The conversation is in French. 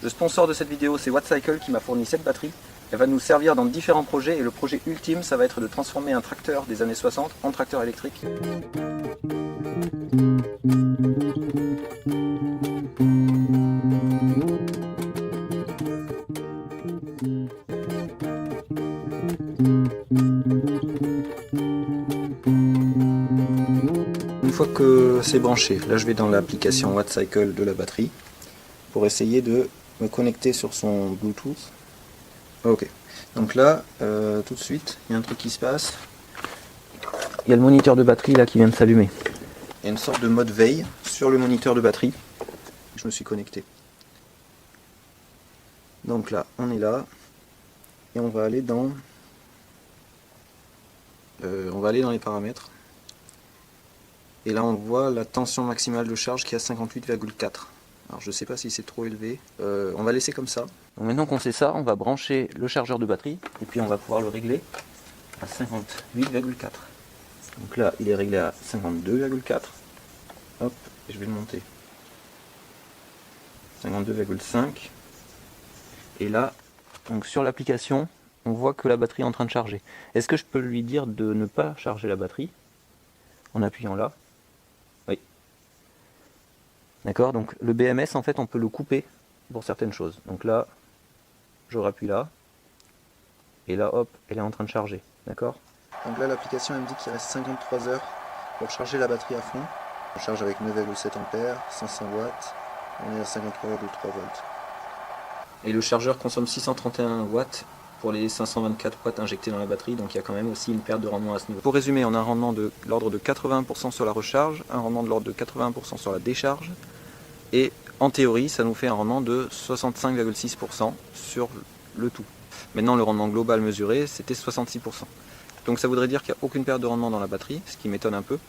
Le sponsor de cette vidéo, c'est Wattcycle qui m'a fourni cette batterie. Elle va nous servir dans différents projets et le projet ultime, ça va être de transformer un tracteur des années 60 en tracteur électrique. Une fois que c'est branché, là je vais dans l'application Wattcycle de la batterie pour essayer de me connecter sur son Bluetooth. Ok, donc là, tout de suite, il y a un truc qui se passe. Il y a le moniteur de batterie là qui vient de s'allumer. Il y a une sorte de mode veille sur le moniteur de batterie. Je me suis connecté. Donc là, on est là. Et on va aller dans les paramètres. Et là on voit la tension maximale de charge qui est à 58,4. Alors je sais pas si c'est trop élevé. On va laisser comme ça. Donc maintenant qu'on sait ça, on va brancher le chargeur de batterie et puis on va pouvoir le régler à 58,4. Donc là il est réglé à 52,4. Hop, et je vais le monter. 52,5. Et là, donc sur l'application, on voit que la batterie est en train de charger. Est-ce que je peux lui dire de ne pas charger la batterie en appuyant là? Oui. D'accord, donc le BMS en fait on peut le couper pour certaines choses. Donc là, je rappuie là, et là hop, elle est en train de charger. D'accord? Donc là l'application elle me dit qu'il reste 53 heures pour charger la batterie à fond. Je charge avec 9,7 ampères, 500 watts, on est à 53,3 volts. Et le chargeur consomme 631 watts pour les 524 watts injectés dans la batterie, donc il y a quand même aussi une perte de rendement à ce niveau. Pour résumer, on a un rendement de l'ordre de 80% sur la recharge, un rendement de l'ordre de 80% sur la décharge, et en théorie, ça nous fait un rendement de 65,6% sur le tout. Maintenant, le rendement global mesuré, c'était 66%. Donc ça voudrait dire qu'il n'y a aucune perte de rendement dans la batterie, ce qui m'étonne un peu.